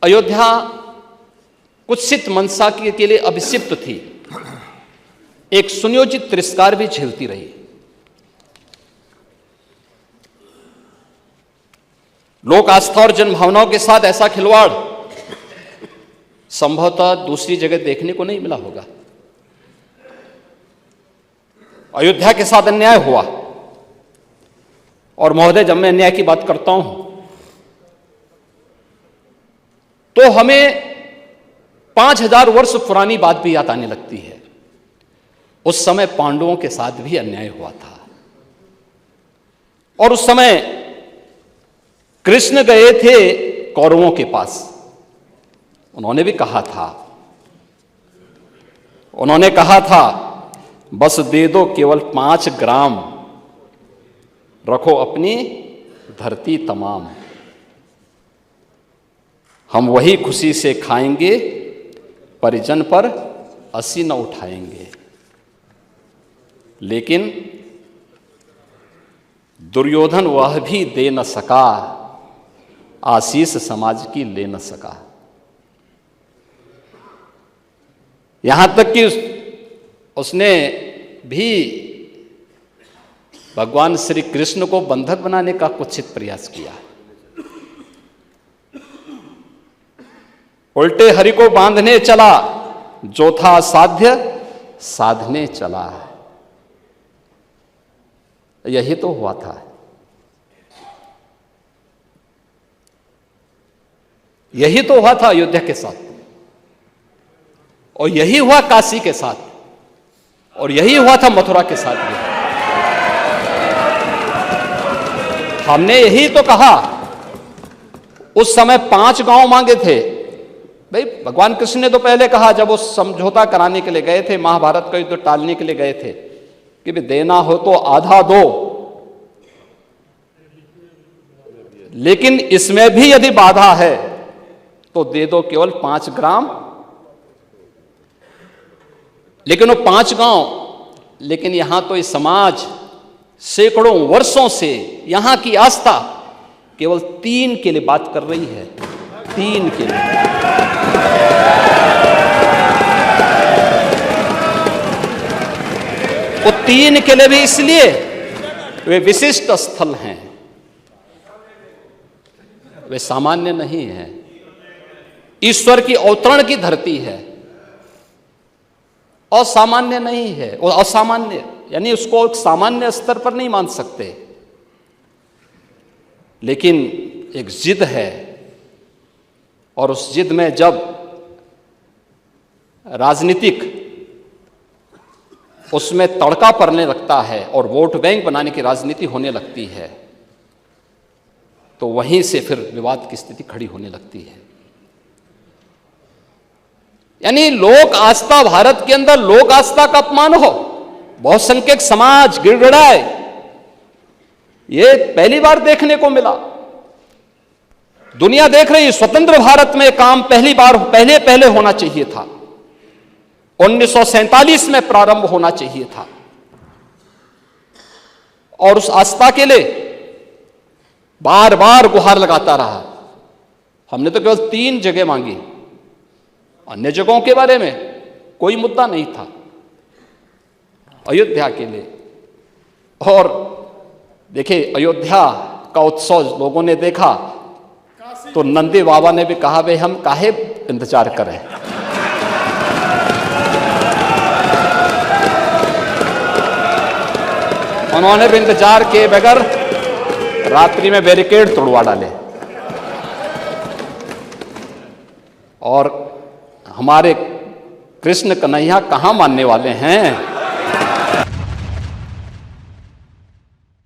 अयोध्या कुत्सित मनसा के लिए अभिषिक्त थी, एक सुनियोजित तिरस्कार भी झेलती रही। लोक आस्था और जनभावनाओं के साथ ऐसा खिलवाड़ संभवतः दूसरी जगह देखने को नहीं मिला होगा। अयोध्या के साथ अन्याय हुआ, और महोदय जब मैं अन्याय की बात करता हूं तो हमें 5000 वर्ष पुरानी बात भी याद आने लगती है। उस समय पांडवों के साथ भी अन्याय हुआ था, और उस समय कृष्ण गए थे कौरवों के पास। उन्होंने भी कहा था बस दे दो केवल 5 ग्राम, रखो अपनी धरती तमाम, हम वही खुशी से खाएंगे, परिजन पर असी न उठाएंगे। लेकिन दुर्योधन वह भी दे न सका, आशीष समाज की ले न सका। यहां तक कि उसने भी भगवान श्री कृष्ण को बंधक बनाने का कुत्सित प्रयास किया। उल्टे हरि को बांधने चला, जो था साध्य साधने चला। यही तो हुआ था। यही तो हुआ था अयोध्या के साथ, और यही हुआ काशी के साथ, और यही हुआ था मथुरा के साथ भी। हमने यही तो कहा, उस समय 5 गांव मांगे थे। भाई भगवान कृष्ण ने तो पहले कहा, जब वो समझौता कराने के लिए गए थे, महाभारत का युद्ध टालने के लिए गए थे, कि भी देना हो तो आधा दो, लेकिन इसमें भी यदि बाधा है तो दे दो केवल 5 ग्राम। लेकिन वो 5 गांव, लेकिन यहां तो इस समाज सैकड़ों वर्षों से यहां की आस्था केवल 3 के लिए बात कर रही है। 3 के लिए। वो 3 के लिए भी इसलिए वे विशिष्ट स्थल हैं, वे सामान्य नहीं है। ईश्वर की अवतरण की धरती है, असामान्य नहीं है। वो असामान्य यानी उसको एक सामान्य स्तर पर नहीं मान सकते, लेकिन एक जिद है, और उस जिद में जब राजनीतिक उसमें तड़का पड़ने लगता है और वोट बैंक बनाने की राजनीति होने लगती है, तो वहीं से फिर विवाद की स्थिति खड़ी होने लगती है। यानी लोक आस्था, भारत के अंदर लोक आस्था का अपमान हो, बहुसंख्यक समाज गिड़गिड़ाए, ये पहली बार देखने को मिला। दुनिया देख रही, स्वतंत्र भारत में काम पहले होना चाहिए था। 1947 में प्रारंभ होना चाहिए था, और उस आस्था के लिए बार बार गुहार लगाता रहा। हमने तो केवल 3 जगह मांगी, अन्य जगहों के बारे में कोई मुद्दा नहीं था। अयोध्या के लिए, और देखिए अयोध्या का उत्सव लोगों ने देखा तो नंदी बाबा ने भी कहा, भाई हम काहे इंतजार करें। उन्होंने भी इंतजार किए बगैर रात्रि में बैरिकेड तोड़वा डाले, और हमारे कृष्ण कन्हैया कहां मानने वाले हैं।